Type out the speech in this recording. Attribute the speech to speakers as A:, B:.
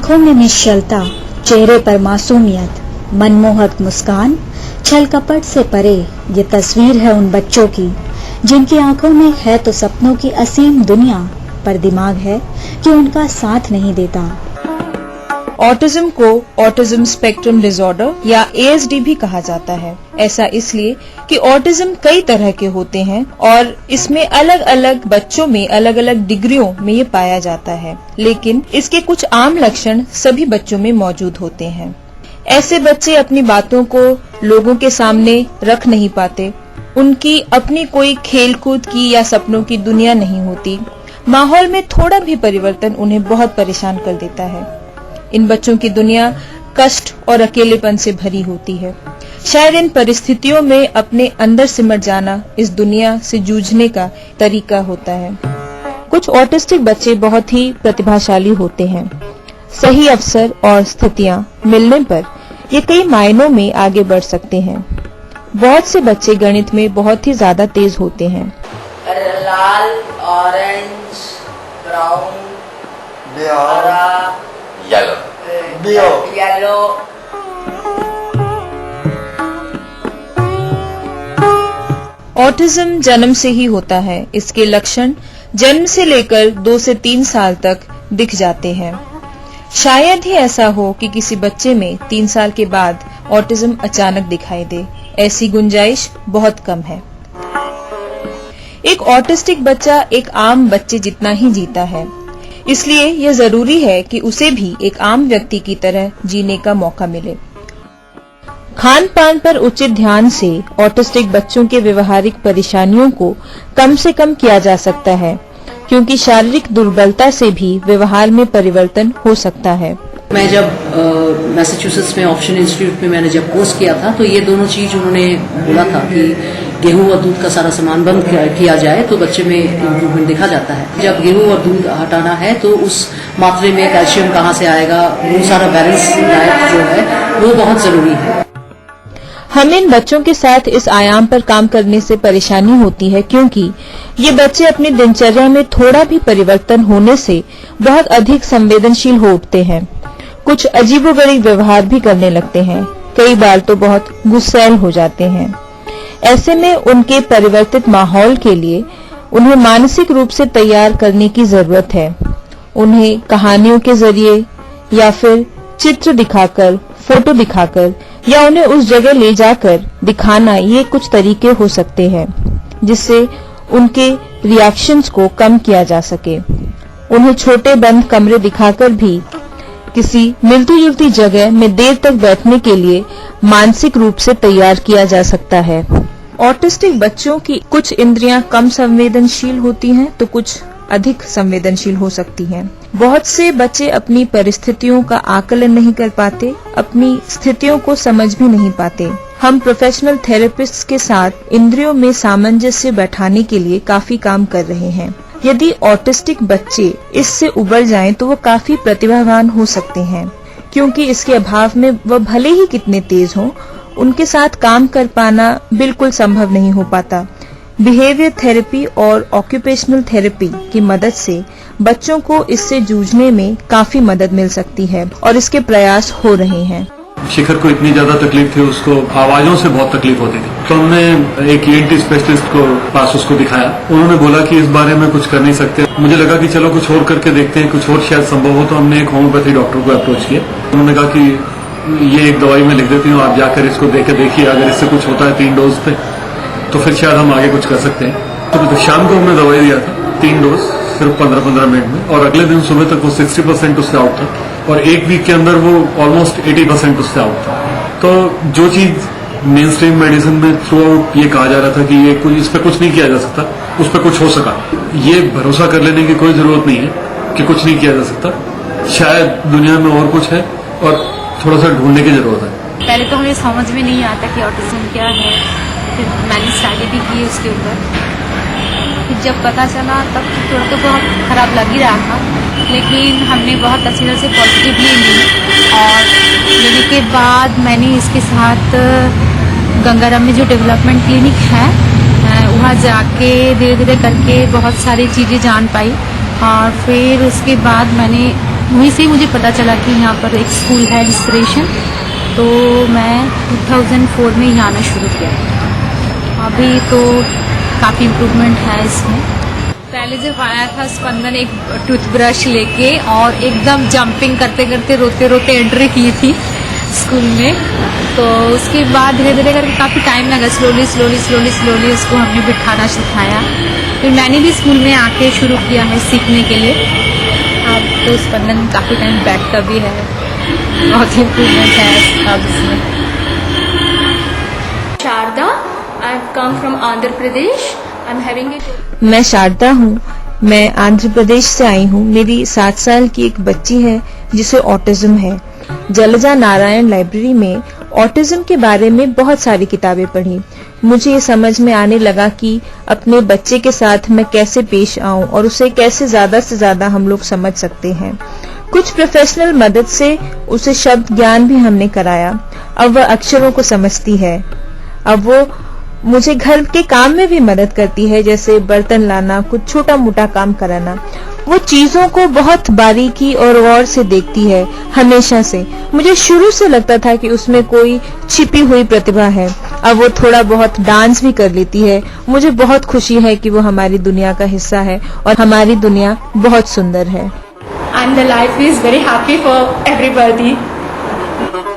A: आंखों में निश्चलता, चेहरे पर मासूमियत, मनमोहक मुस्कान, छल कपट से परे ये तस्वीर है उन बच्चों की जिनकी आंखों में है तो सपनों की असीम दुनिया, पर दिमाग है कि उनका साथ नहीं देता।
B: ऑटिज्म को ऑटिज्म स्पेक्ट्रम डिसऑर्डर या ASD भी कहा जाता है। ऐसा इसलिए कि ऑटिज्म कई तरह के होते हैं और इसमें अलग अलग बच्चों में अलग अलग डिग्रियों में ये पाया जाता है, लेकिन इसके कुछ आम लक्षण सभी बच्चों में मौजूद होते हैं। ऐसे बच्चे अपनी बातों को लोगों के सामने रख नहीं पाते, उनकी अपनी कोई खेलकूद की या सपनों की दुनिया नहीं होती, माहौल में थोड़ा भी परिवर्तन उन्हें बहुत परेशान कर देता है। इन बच्चों की दुनिया कष्ट और अकेलेपन से भरी होती है। शायद इन परिस्थितियों में अपने अंदर सिमट जाना इस दुनिया से जूझने का तरीका होता है। कुछ ऑटिस्टिक बच्चे बहुत ही प्रतिभाशाली होते हैं। सही अवसर और स्थितियां मिलने पर ये कई मायनों में आगे बढ़ सकते हैं। बहुत से बच्चे गणित में बहुत ही ज्यादा तेज होते हैं।
C: लाल, ऑरेंज, ब्राउन, हरा, येलो।
B: ऑटिज्म जन्म से ही होता है। इसके लक्षण जन्म से लेकर 2 से 3 साल तक दिख जाते हैं। शायद ही ऐसा हो कि किसी बच्चे में 3 साल के बाद ऑटिज्म अचानक दिखाई दे। ऐसी गुंजाइश बहुत कम है। एक ऑटिस्टिक बच्चा एक आम बच्चे जितना ही जीता है, इसलिए यह जरूरी है कि उसे भी एक आम व्यक्ति की तरह जीने का मौका मिले। खान पान पर उचित ध्यान से ऑटिस्टिक बच्चों के व्यवहारिक परेशानियों को कम से कम किया जा सकता है, क्योंकि शारीरिक दुर्बलता से भी व्यवहार में परिवर्तन हो सकता है।
D: मैं जब मैसाचुसेट्स में ऑप्शन इंस्टीट्यूट में मैंने जब कोर्स किया था, तो ये दोनों चीज उन्होंने बोला था कि गेहूं और दूध का सारा सामान बंद किया जाए तो बच्चे में इम्प्रूवमेंट देखा जाता है। जब गेहूं और दूध हटाना है तो उस मात्रे में कैल्शियम कहाँ से आएगा, वो सारा बैलेंस डाइट जो है वो बहुत जरूरी है।
B: हमें इन बच्चों के साथ इस आयाम पर काम करने से परेशानी होती है, क्योंकि ये बच्चे अपनी दिनचर्या में थोड़ा भी परिवर्तन होने से बहुत अधिक संवेदनशील हो उठते हैं। कुछ अजीबोगरीब व्यवहार भी करने लगते हैं। कई बार तो बहुत गुस्सैल हो जाते हैं। ऐसे में उनके परिवर्तित माहौल के लिए उन्हें मानसिक रूप से तैयार करने की जरूरत है। उन्हें कहानियों के जरिए या फिर चित्र दिखाकर, फोटो दिखाकर या उन्हें उस जगह ले जाकर दिखाना, ये कुछ तरीके हो सकते हैं जिससे उनके रिएक्शंस को कम किया जा सके। उन्हें छोटे बंद कमरे दिखाकर भी किसी मिलती जुलती जगह में देर तक बैठने के लिए मानसिक रूप से तैयार किया जा सकता है। ऑटिस्टिक बच्चों की कुछ इंद्रियां कम संवेदनशील होती हैं तो कुछ अधिक संवेदनशील हो सकती हैं। बहुत से बच्चे अपनी परिस्थितियों का आकलन नहीं कर पाते, अपनी स्थितियों को समझ भी नहीं पाते। हम प्रोफेशनल थेरेपिस्ट के साथ इंद्रियों में सामंजस्य बैठाने के लिए काफी काम कर रहे हैं। यदि ऑटिस्टिक बच्चे इससे उबर जाएं तो वो काफी प्रतिभावान हो सकते हैं, क्योंकि इसके अभाव में वह भले ही कितने तेज हों, उनके साथ काम कर पाना बिल्कुल संभव नहीं हो पाता। बिहेवियर थेरेपी और ऑक्यूपेशनल थेरेपी की मदद से बच्चों को इससे जूझने में काफी मदद मिल सकती है और इसके प्रयास हो रहे हैं।
E: शिखर को इतनी ज्यादा तकलीफ थी, उसको आवाजों से बहुत तकलीफ होती थी, तो हमने एक ENT स्पेशलिस्ट को पास उसको दिखाया। उन्होंने बोला कि इस बारे में कुछ कर नहीं सकते। मुझे लगा कि चलो कुछ और करके देखते हैं, कुछ और शायद संभव हो, तो हमने एक होम्योपैथी डॉक्टर को अप्रोच किया। उन्होंने कहा कि ये एक दवाई मैं लिख देती हूँ, आप जाकर इसको देकर देखिए, अगर इससे कुछ होता है 3 डोज पे तो फिर शायद हम आगे कुछ कर सकते हैं। तो शाम को हमने दवाई दिया था 3 डोज सिर्फ 15-15 मिनट में, और अगले दिन सुबह तक वो 60% उससे आउट था और 1 वीक के अंदर वो ऑलमोस्ट 80% उससे आउट था। तो जो चीज मेन स्ट्रीम मेडिसिन में थ्रू आउट ये कहा जा रहा था कि ये कुछ इस पर कुछ नहीं किया जा सकता, उस पर कुछ हो सका। ये भरोसा कर लेने की कोई जरूरत नहीं है कि कुछ नहीं किया जा सकता। शायद दुनिया में और कुछ है और थोड़ा सा ढूंढने की जरूरत है।
F: पहले तो हमें समझ में नहीं आता कि ऑटिज्म क्या है, फिर मैंने स्टडी भी की उसके ऊपर। फिर जब पता चला तब तो थोड़ा तो बहुत खराब लग ही रहा था, लेकिन हमने बहुत अच्छी तरह से पॉजिटिवली ली और लेने के बाद मैंने इसके साथ गंगाराम में जो डेवलपमेंट क्लिनिक है वहाँ जाके धीरे धीरे करके बहुत सारी चीज़ें जान पाई और फिर उसके बाद मैंने वहीं से मुझे पता चला कि यहाँ पर एक स्कूल है इंस्पिरेशन, तो मैं 2004 में यहाँ आना शुरू किया। अभी तो काफ़ी इम्प्रूवमेंट है इसमें। पहले जब आया था स्पंदन एक टूथब्रश लेके और एकदम जंपिंग करते करते रोते रोते एंट्री की थी स्कूल में, तो उसके बाद धीरे धीरे करके काफ़ी टाइम लगा, स्लोली उसको हमने बिठाना सिखाया। फिर मैंने भी स्कूल में आके शुरू किया है सीखने के लिए। अब तो स्पंदन काफ़ी टाइम बैठता भी है, बहुत इम्प्रूवमेंट है अब इसमें।
G: Sharda, I have come from Andhra Pradesh. I am having a
B: मैं शारदा हूँ, मैं आंध्र प्रदेश से आई हूँ। मेरी 7 साल की एक बच्ची है जिसे ऑटिज्म है। जलजा नारायण लाइब्रेरी में ऑटिज्म के बारे में बहुत सारी किताबें पढ़ी। मुझे ये समझ में आने लगा कि अपने बच्चे के साथ मैं कैसे पेश आऊं और उसे कैसे ज्यादा से ज्यादा हम लोग समझ सकते हैं। कुछ प्रोफेशनल मदद से उसे शब्द ज्ञान भी हमने कराया। अब वह अक्षरों को समझती है। अब वो मुझे घर के काम में भी मदद करती है, जैसे बर्तन लाना, कुछ छोटा मोटा काम कराना। वो चीजों को बहुत बारीकी और गौर से देखती है हमेशा से। मुझे शुरू से लगता था कि उसमें कोई छिपी हुई प्रतिभा है। अब वो थोड़ा बहुत डांस भी कर लेती है। मुझे बहुत खुशी है कि वो हमारी दुनिया का हिस्सा है और हमारी दुनिया बहुत सुंदर है।
G: and the life is very happy for everybody.